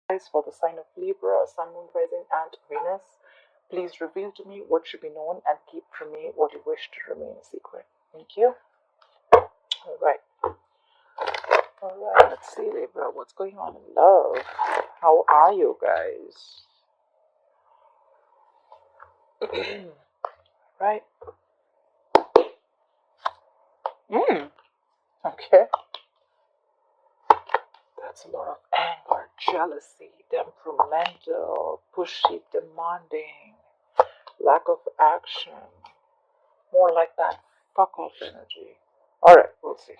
For the sign of Libra, Sun, Moon, Rising, and Venus, please reveal to me what should be known and keep from me what you wish to remain a secret. Thank you. Alright. Alright, let's see, Libra, what's going on in love? How are you guys? Right. Okay. That's a lot of anger, jealousy, temperamental, pushy, demanding, lack of action. More like that fuck off energy. Alright, we'll see.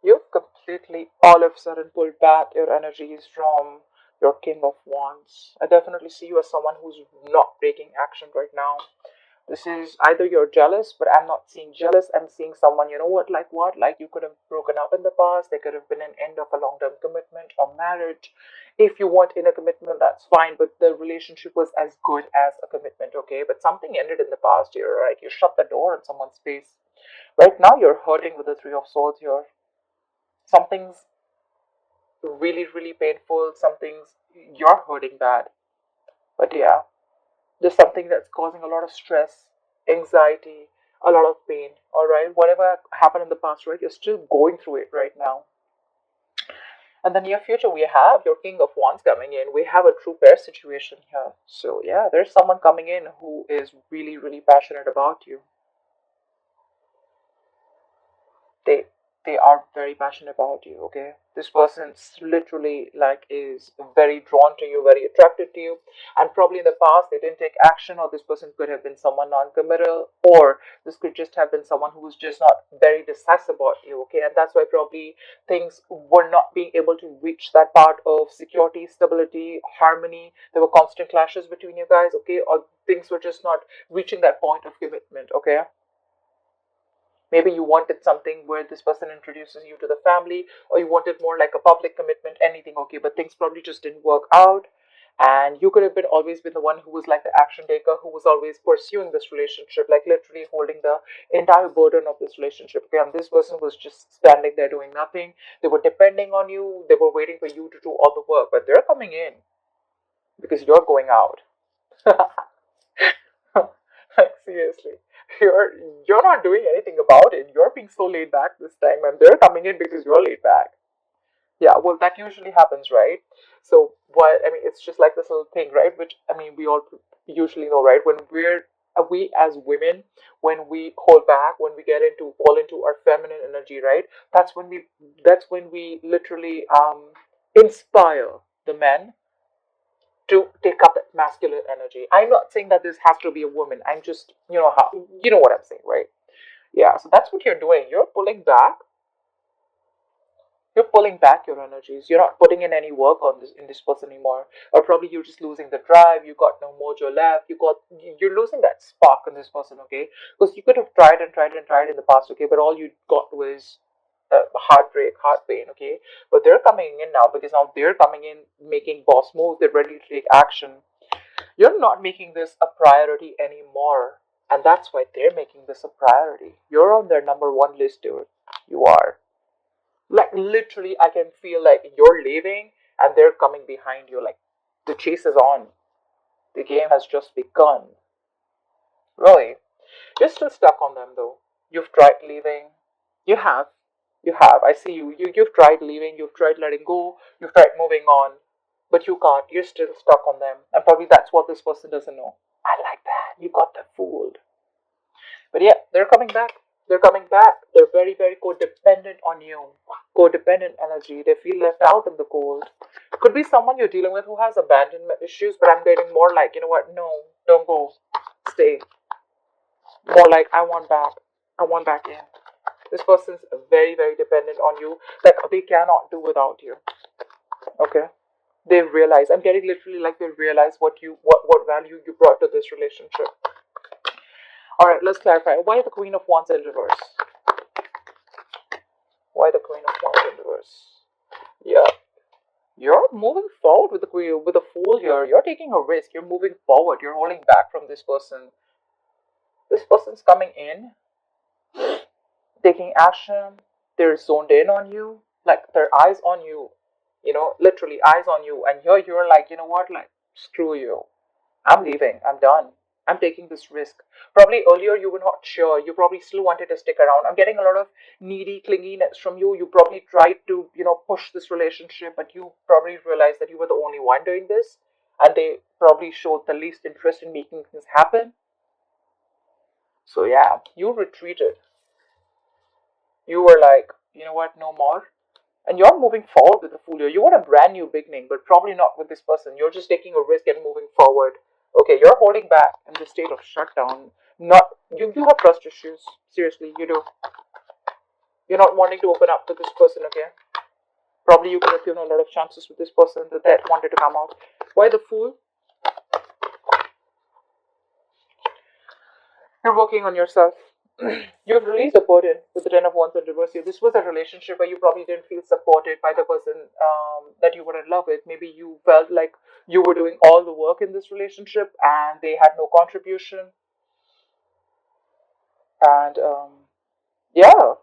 You've completely all of a sudden pulled back your energies from your King of Wands. I definitely see you as someone who's not taking action right now. This is either you're jealous, but I'm not seeing jealous. I'm seeing someone, you know what? Like you could have broken up in the past. There could have been an end of a long term commitment or marriage. If you want in a commitment, that's fine, but the relationship was as good as a commitment, okay? But something ended in the past year, right? You shut the door on someone's face. Right now, you're hurting with the Three of Swords here. Something's really, really painful. Something's you're hurting bad. But yeah. There's something that's causing a lot of stress, anxiety, a lot of pain, all right? Whatever happened in the past, right? You're still going through it right now. And the near future, we have your King of Wands coming in. We have a true pair situation here. So, yeah, there's someone coming in who is really, really passionate about you. They they are very passionate about you, okay? This person's literally like is very drawn to you, very attracted to you, and probably in the past they didn't take action, or this person could have been someone non-committal, or this could just have been someone who was just not very decisive about you, okay? And that's why probably things were not being able to reach that part of security, stability, harmony. There were constant clashes between you guys, okay? Or things were just not reaching that point of commitment, okay? Maybe you wanted something where this person introduces you to the family, or you wanted more like a public commitment, anything, okay, but things probably just didn't work out. And you could have been always been the one who was like the action taker, who was always pursuing this relationship, like literally holding the entire burden of this relationship. Okay, and this person was just standing there doing nothing. They were depending on you, they were waiting for you to do all the work, but they're coming in because you're going out. Like seriously, you're not doing anything about it. You're being so laid back this time, and they're coming in because you're laid back. Yeah, well, that usually happens, right? So, what I mean, it's just like this little thing, right? Which I mean, we all usually know, right? When we as women, when we hold back, when we get into fall into our feminine energy, right? That's when we literally inspire the men to take up that masculine energy. I'm not saying that this has to be a woman. I'm just, you know what I'm saying, right? Yeah, so that's what you're doing. You're pulling back your energies. You're not putting in any work on this in this person anymore. Or probably you're just losing the drive. You got no mojo left. You're losing that spark in this person, okay? Because you could have tried and tried and tried in the past, okay, but all you got was heartbreak, heart pain, okay? But they're coming in now because now they're coming in making boss moves. They're ready to take action. You're not making this a priority anymore. And that's why they're making this a priority. You're on their number one list, dude. You are. Like, literally, I can feel like you're leaving and they're coming behind you. Like, the chase is on. The game has just begun. Really. You're still stuck on them, though. You've tried leaving. You have. You have. I see you. You've tried leaving. You've tried letting go. You've tried moving on. But you can't. You're still stuck on them. And probably that's what this person doesn't know. I like that. You got them fooled. But yeah, they're coming back. They're coming back. They're very, very codependent on you. Codependent energy. They feel left out in the cold. Could be someone you're dealing with who has abandonment issues, but I'm getting more like, you know what? No, don't go. Stay. More like, I want back. I want back in. This person's very, very dependent on you. Like, they cannot do without you. Okay? They realize, I'm getting literally like they realize what value you brought to this relationship. Alright, let's clarify. Why the Queen of Wands in reverse? Why the Queen of Wands in reverse? Yeah. You're moving forward with the Fool here. You're taking a risk. You're moving forward. You're holding back from this person. This person's coming in, taking action. They're zoned in on you. Like their eyes on you, literally eyes on you. And here you're like, you know what, like, screw you. I'm leaving. I'm done. I'm taking this risk. Probably earlier you were not sure. You probably still wanted to stick around. I'm getting a lot of needy clinginess from you. You probably tried to, push this relationship, but you probably realized that you were the only one doing this. And they probably showed the least interest in making things happen. So yeah, you retreated. You were like, you know what, no more. And you're moving forward with the full year. You want a brand new beginning, but probably not with this person. You're just taking a risk and moving forward. Okay, you're holding back in the state of shutdown. Not you have trust issues. Seriously, you do. You're not wanting to open up to this person, okay? Probably you could have given a lot of chances with this person that wanted to come out. Why the fool? You're working on yourself. You've released a burden with the Ten of Wands in reverse here. This was a relationship where you probably didn't feel supported by the person that you were in love with. Maybe you felt like you were doing all the work in this relationship and they had no contribution. And yeah,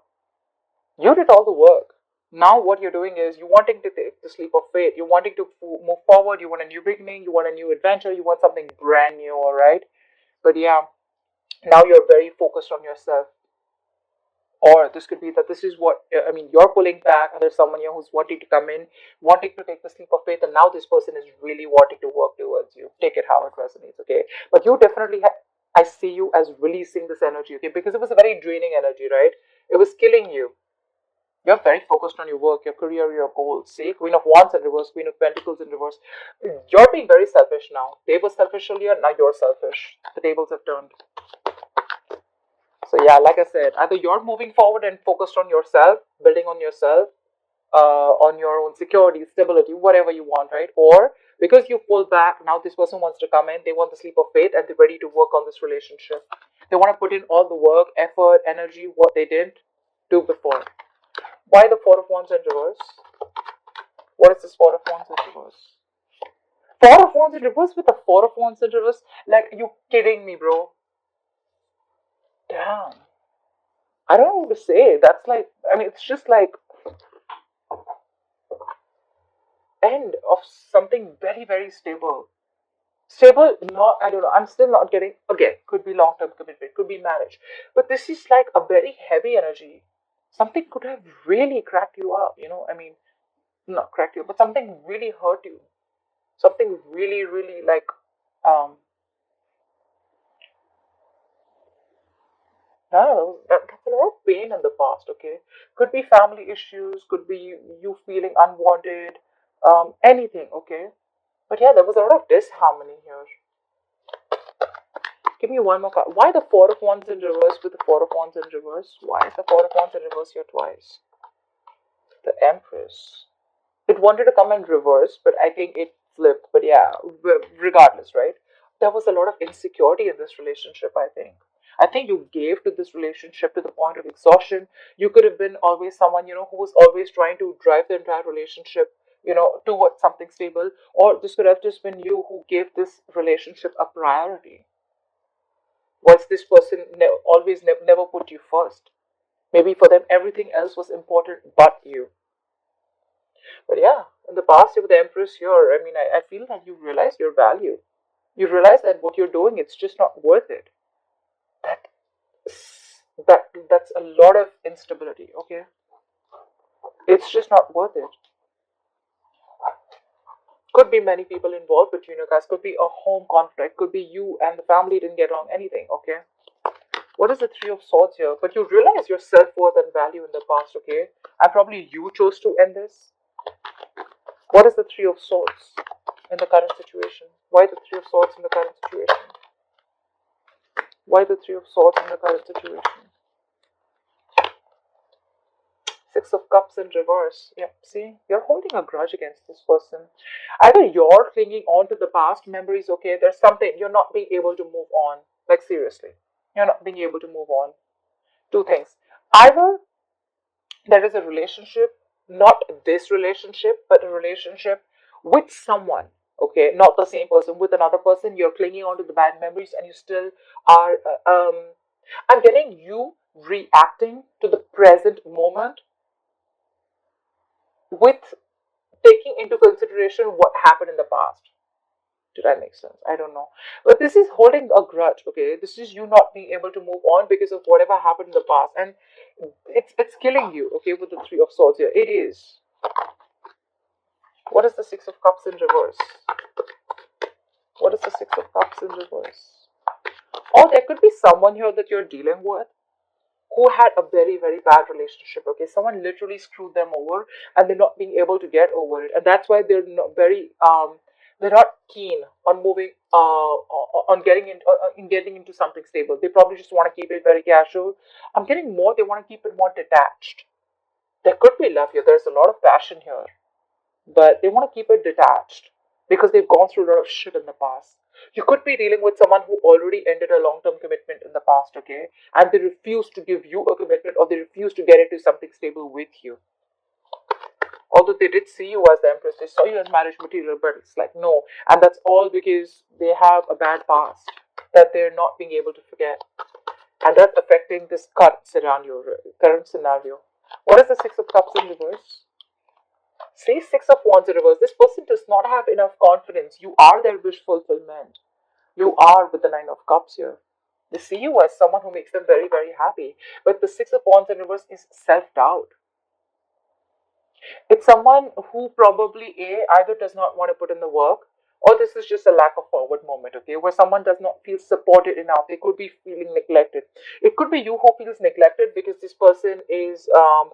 you did all the work. Now what you're doing is you're wanting to take the leap of faith. You're wanting to move forward. You want a new beginning. You want a new adventure. You want something brand new, all right? But yeah, now you're very focused on yourself. Or this could be that this is what, I mean, you're pulling back, and there's someone here who's wanting to come in, wanting to take the leap of faith, and now this person is really wanting to work towards you. Take it how it resonates, okay? But you definitely I see you as releasing this energy, okay? Because it was a very draining energy, right? It was killing you. You're very focused on your work, your career, your goals. See, Queen of Wands in reverse, Queen of Pentacles in reverse. You're being very selfish now. They were selfish earlier, now you're selfish. The tables have turned. So yeah, like I said, either you're moving forward and focused on yourself, building on yourself, on your own security, stability, whatever you want, right? Or because you pull back, now this person wants to come in, they want the leap of faith, and they're ready to work on this relationship. They want to put in all the work, effort, energy, what they didn't do before. Why the Four of Wands in reverse? What is this Four of Wands in reverse? Four of Wands in reverse with the Four of Wands in reverse? Like, you kidding me, bro? Damn. I don't know what to say. That's like, I mean, it's just like end of something very, very stable. Stable, not, I don't know, I'm still not getting, again, could be long term commitment, could be marriage. But this is like a very heavy energy. Something could have really cracked you up, I mean, not cracked you, but something really hurt you. Something really, really like, um, I don't know, that's a lot of pain in the past, okay? Could be family issues, could be you feeling unwanted, anything, okay? But yeah, there was a lot of disharmony here. Give me one more card. Why the Four of Wands in reverse with the Four of Wands in reverse? Why is the Four of Wands in reverse here twice? The Empress. It wanted to come in reverse, but I think it flipped. But yeah, regardless, right? There was a lot of insecurity in this relationship, I think. I think you gave to this relationship to the point of exhaustion. You could have been always someone, who was always trying to drive the entire relationship, towards something stable. Or this could have just been you who gave this relationship a priority. Was this person always never put you first? Maybe for them everything else was important but you. But yeah, in the past with the Empress here, I mean, I feel that you realize your value. You realize that what you're doing, it's just not worth it. That that's a lot of instability, okay? It's just not worth it. Could be many people involved between you guys, could be a home conflict, could be you and the family didn't get along, anything, okay? What is the Three of Swords here? But you realize your self-worth and value in the past, okay? And probably you chose to end this. What is the Three of Swords in the current situation? Why the Three of Swords in the current situation? Why the Three of Swords in the current situation? Six of Cups in reverse. Yep, see? You're holding a grudge against this person. Either you're clinging on to the past memories, okay? There's something, you're not being able to move on. Like, seriously. You're not being able to move on. Two things. Either there is a relationship, not this relationship, but a relationship with someone, okay? Not the same person, with another person. You're clinging on to the bad memories and you still are, I'm getting you reacting to the present moment. with taking into consideration what happened in the past. Did that make sense? I don't know. But this is holding a grudge, okay? This is you not being able to move on because of whatever happened in the past. And it's killing you, okay, with the Three of Swords here. It is. What is the Six of Cups in reverse? What is the Six of Cups in reverse? Or there could be someone here that you're dealing with who had a very, very bad relationship, okay? Someone literally screwed them over and they're not being able to get over it. And that's why they're not they're not keen on moving, on getting into something stable. They probably just want to keep it very casual. I'm getting more, they want to keep it more detached. There could be love here. There's a lot of passion here, but they want to keep it detached because they've gone through a lot of shit in the past. You could be dealing with someone who already ended a long term commitment in the past, okay? And they refuse to give you a commitment or they refuse to get into something stable with you. Although they did see you as the Empress, they saw you as marriage material, but it's like no. And that's all because they have a bad past that they're not being able to forget. And that's affecting this current scenario. What is the Six of Cups in reverse? Say Six of Wands in reverse. This person does not have enough confidence. You are their wish fulfillment. You are with the Nine of Cups here. They see you as someone who makes them very, very happy. But the Six of Wands in reverse is self-doubt. It's someone who probably either does not want to put in the work, or this is just a lack of forward moment, okay, where someone does not feel supported enough. They could be feeling neglected. It could be you who feels neglected because this person is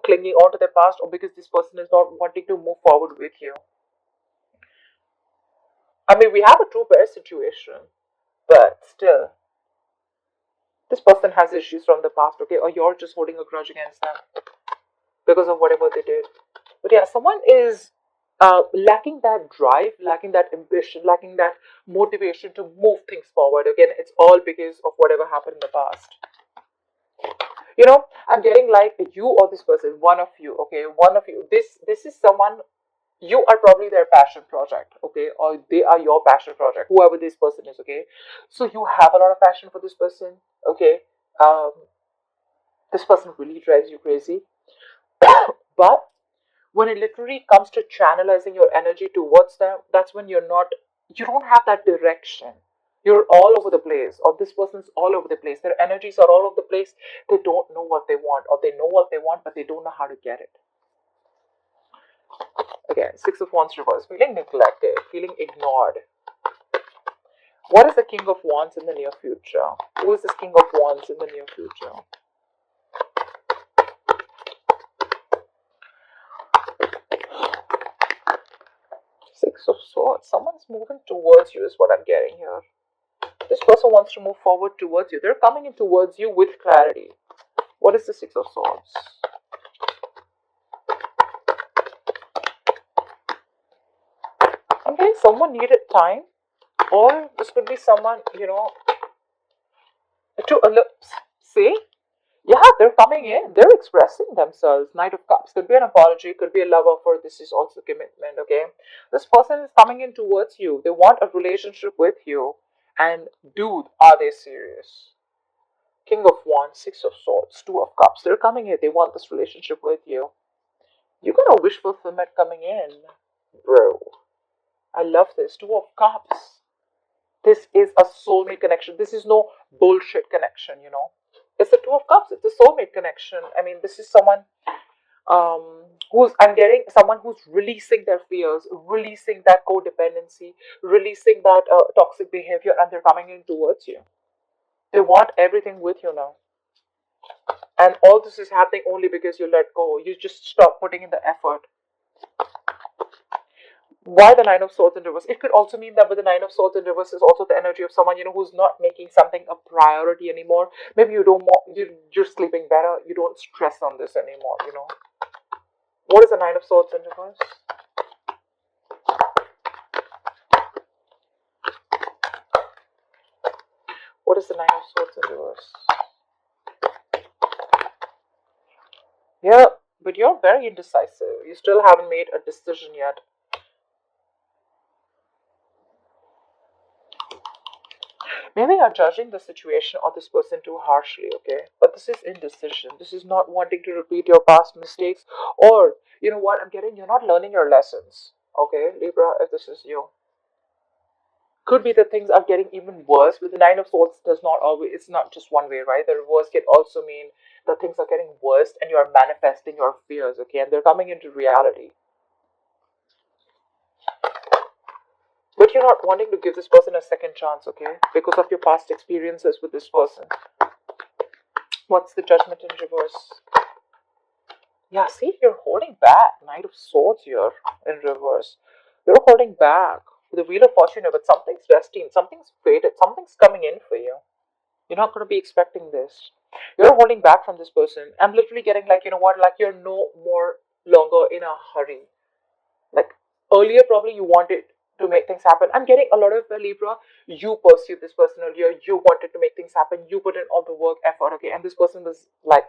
clinging on to their past, or because this person is not wanting to move forward with you. I mean, we have a two pair situation, but still, this person has issues from the past, okay, or you're just holding a grudge against them because of whatever they did. But yeah, someone is lacking that drive, lacking that ambition, lacking that motivation to move things forward. Again, it's all because of whatever happened in the past. You know, I'm getting like you or this person, one of you, okay, one of you. This is someone, you are probably their passion project, okay, or they are your passion project, whoever this person is, okay. So you have a lot of passion for this person, okay. Um, this person really drives you crazy, but when it literally comes to channelizing your energy towards them, that's when you don't have that direction. You're all over the place, or this person's all over the place. Their energies are all over the place. They don't know what they want, or they know what they want, but they don't know how to get it. Again, Six of Wands reverse, feeling neglected, feeling ignored. What is the King of Wands in the near future? Who is this King of Wands in the near future? Six of Swords. Someone's moving towards you is what I'm getting here. This person wants to move forward towards you. They're coming in towards you with clarity. What is the Six of Swords? Okay, someone needed time. Or this could be someone, to say, yeah, they're coming in. They're expressing themselves. Knight of Cups. Could be an apology. Could be a love offer. This is also commitment, okay? This person is coming in towards you. They want a relationship with you. And dude, are they serious? King of Wands, Six of Swords, Two of Cups. They're coming here. They want this relationship with you. You got a wish fulfillment coming in, bro. I love this. Two of Cups. This is a soulmate connection. This is no bullshit connection. It's the Two of Cups. It's a soulmate connection. I mean, this is someone I'm getting someone who's releasing their fears, releasing that codependency, releasing that toxic behavior, and they're coming in towards you. They want everything with you now. And all this is happening only because you let go. You just stop putting in the effort. Why the Nine of Swords in reverse? It could also mean that with the Nine of Swords in reverse is also the energy of someone, who's not making something a priority anymore. Maybe you're sleeping better. You don't stress on this anymore. What is the Nine of Swords in reverse? What is the Nine of Swords in reverse? Yeah, but you're very indecisive. You still haven't made a decision yet. Maybe you're judging the situation or this person too harshly, okay? But this is indecision. This is not wanting to repeat your past mistakes. Or, you know what, I'm getting, you're not learning your lessons, okay, Libra, if this is you. Could be that things are getting even worse. With the Nine of Swords does not always, it's not just one way, right? The reverse can also mean that things are getting worse and you're manifesting your fears, okay? And they're coming into reality. But you're not wanting to give this person a second chance, okay? Because of your past experiences with this person. What's the Judgment in reverse? Yeah, see, you're holding back. Knight of Swords here in reverse. You're holding back. The Wheel of Fortune, but something's destined, something's fated, something's coming in for you. You're not going to be expecting this. You're holding back from this person. I'm literally getting like, you know what, like you're no more longer in a hurry. Like earlier, probably you wanted to make things happen. I'm getting a lot of Libra. You pursued this person earlier. You wanted to make things happen. You put in all the work, effort, okay? And this person was like,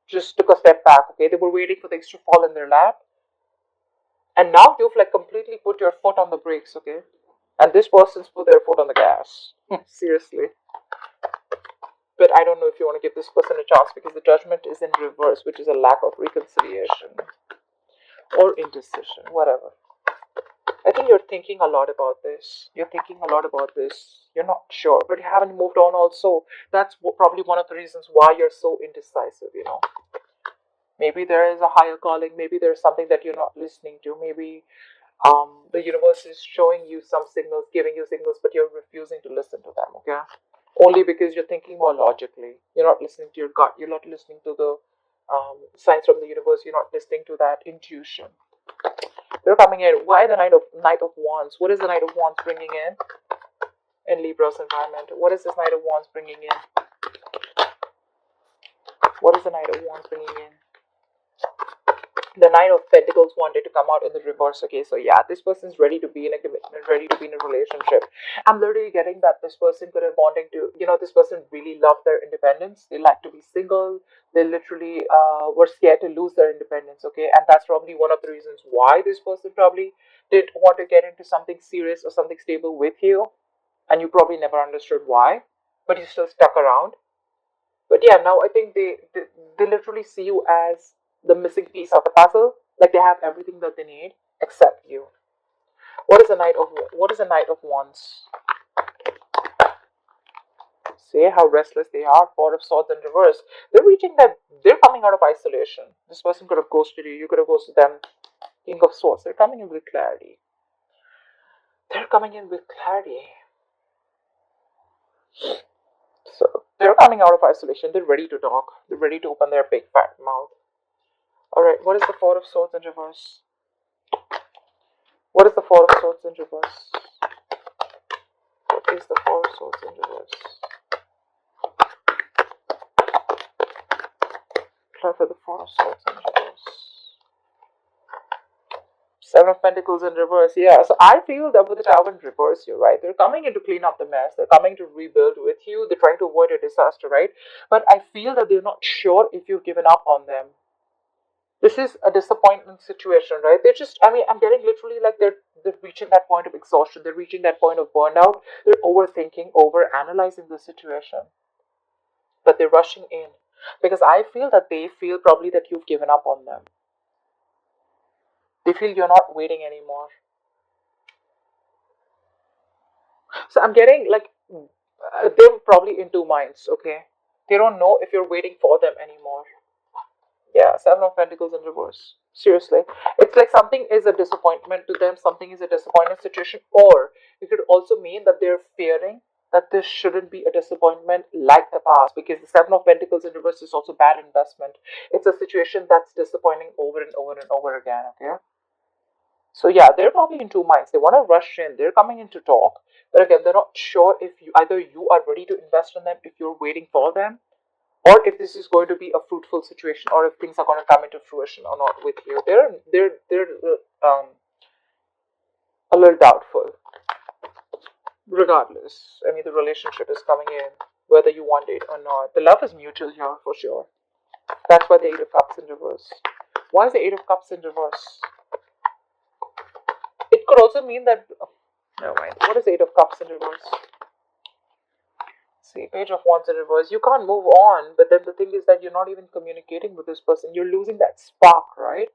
just took a step back, okay? They were waiting for things to fall in their lap. And now you've like completely put your foot on the brakes, okay? And this person's put their foot on the gas. Seriously. But I don't know if you want to give this person a chance because the Judgment is in reverse, which is a lack of reconciliation or indecision, whatever. I think you're thinking a lot about this. You're thinking a lot about this. You're not sure, but you haven't moved on also. That's probably one of the reasons why you're so indecisive, you know. Maybe there is a higher calling. Maybe there's something that you're not listening to. Maybe the universe is showing you some signals, giving you signals, but you're refusing to listen to them, okay? Only because you're thinking more logically. You're not listening to your gut. You're not listening to the signs from the universe. You're not listening to that intuition. They're coming in. Why the Knight of Wands? What is the Knight of Wands bringing in Libra's environment? What is this Knight of Wands bringing in? What is the Knight of Wands bringing in? The Knight of Pentacles wanted to come out in the reverse. Okay, so yeah, this person's ready to be in a commitment, ready to be in a relationship. I'm literally getting that this person could have wanting to, you know, this person really loved their independence. They like to be single. They literally were scared to lose their independence. Okay, and that's probably one of the reasons why this person probably did want to get into something serious or something stable with you. And you probably never understood why, but you still stuck around. But yeah, now I think they literally see you as the missing piece of the puzzle. Like they have everything that they need except you. What is a Knight of Wands? See how restless they are. Four of Swords in reverse. They're coming out of isolation. This person could have ghosted you. You could have ghosted them. King of Swords. They're coming in with clarity. They're coming in with clarity. So they're coming out of isolation. They're ready to talk. They're ready to open their big fat mouth. Alright, what is the Four of Swords in reverse? What is the Four of Swords in reverse? What is the Four of Swords in reverse? Try for the Four of Swords in reverse. Seven of Pentacles in reverse. Yeah, so I feel that with the Tower in reverse, you're right. They're coming in to clean up the mess. They're coming to rebuild with you. They're trying to avoid a disaster, right? But I feel that they're not sure if you've given up on them. This is a disappointment situation, right? They're just, I mean, I'm getting literally like they're reaching that point of exhaustion. They're reaching that point of burnout. They're overthinking, over analyzing the situation. But they're rushing in because I feel that they feel probably that you've given up on them. They feel you're not waiting anymore. So I'm getting like they're probably in two minds, okay? They don't know if you're waiting for them anymore. Yeah, Seven of Pentacles in reverse. Seriously. It's like something is a disappointment to them, something is a disappointing situation, or it could also mean that they're fearing that this shouldn't be a disappointment like the past, because the Seven of Pentacles in reverse is also bad investment. It's a situation that's disappointing over and over and over again, okay? So yeah, they're probably in two minds. They want to rush in. They're coming in to talk, but again, they're not sure if either you are ready to invest in them, if you're waiting for them, or if this is going to be a fruitful situation, or if things are going to come into fruition or not with you. They're a little doubtful. Regardless, I mean, the relationship is coming in, whether you want it or not. The love is mutual here for sure. That's why the Eight of Cups in reverse. Why is the Eight of Cups in reverse? It could also mean that. Never mind. What is Eight of Cups in reverse? See, Page of Wands in reverse. You can't move on, but then the thing is that you're not even communicating with this person. You're losing that spark, right?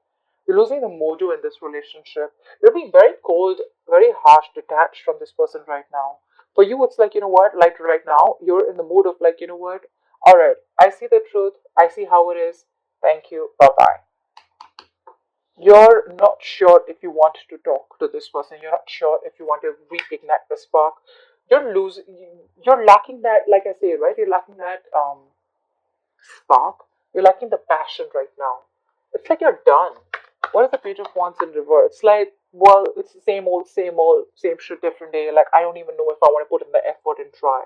You're losing the mojo in this relationship. You're being very cold, very harsh, detached from this person right now. For you, it's like, you know what, like right now, you're in the mood of like, you know what, alright, I see the truth, I see how it is, thank you, bye bye. You're not sure if you want to talk to this person. You're not sure if you want to reignite the spark. You're losing. You're lacking that, like I say, right? You're lacking that spark. You're lacking the passion right now. It's like you're done. What is the Page of Wands in reverse? It's like, well, it's the same old, same shit, different day. Like I don't even know if I want to put in the effort and try.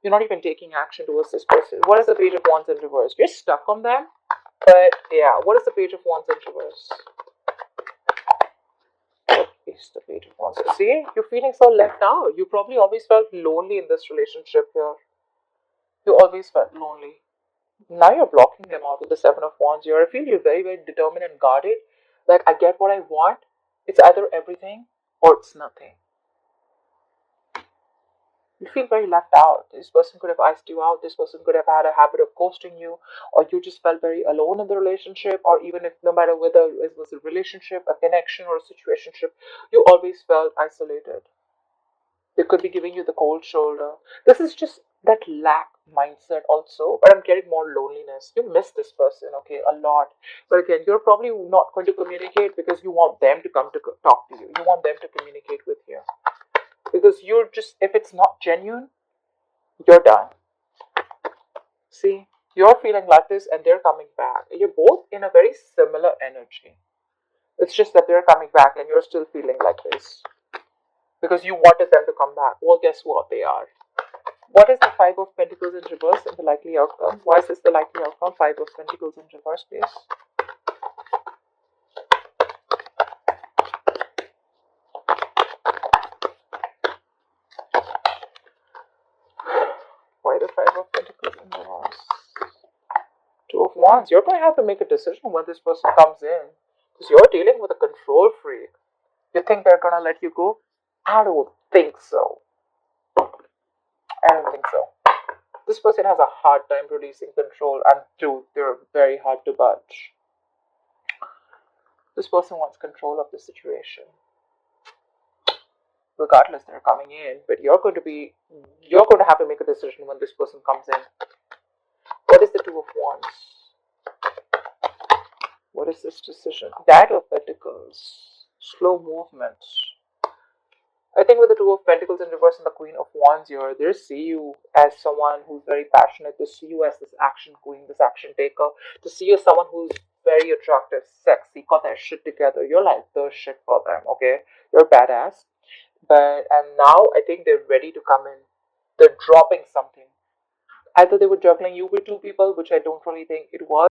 You're not even taking action towards this person. What is the Page of Wands in reverse? You're stuck on them. But yeah, what is the Page of Wands in reverse? What is the Page of Wands? See, you're feeling so left out. You probably always felt lonely in this relationship here. You always felt lonely. Now you're blocking them out with the Seven of Wands here. I feel you're very, very determined and guarded. Like, I get what I want. It's either everything or it's nothing. You feel very left out. This person could have iced you out. This person could have had a habit of ghosting you, or you just felt very alone in the relationship, or even if no matter whether it was a relationship, a connection, or a situationship, you always felt isolated. They could be giving you the cold shoulder. This is just that lack mindset also, but I'm getting more loneliness. You miss this person, okay, a lot. But again, you're probably not going to communicate because you want them to come to talk to you. You want them to communicate with you. Because you're just, if it's not genuine, you're done. See, you're feeling like this and they're coming back. You're both in a very similar energy. It's just that they're coming back and you're still feeling like this. Because you wanted them to come back. Well, guess what? They are. What is the Five of Pentacles in reverse and the likely outcome? Why is this the likely outcome? Five of Pentacles in reverse, please. Why the Five of Pentacles in reverse? Two of Wands. You're going to have to make a decision when this person comes in. Because you're dealing with a control freak. You think they're going to let you go? I don't think so. I don't think so. This person has a hard time releasing control, and two, they're very hard to budge. This person wants control of the situation. Regardless, they're coming in, but you're going to have to make a decision when this person comes in. What is the Two of Wands? What is this decision? Dagger of Pentacles. Slow movement. I think with the Two of Pentacles in reverse and the Queen of Wands here, they see you as someone who's very passionate. They see you as this action queen, this action taker. They see you as someone who's very attractive, sexy, got their shit together. You're like the shit for them, okay? You're badass. And now I think they're ready to come in. They're dropping something. Either they were juggling you with two people, which I don't really think it was.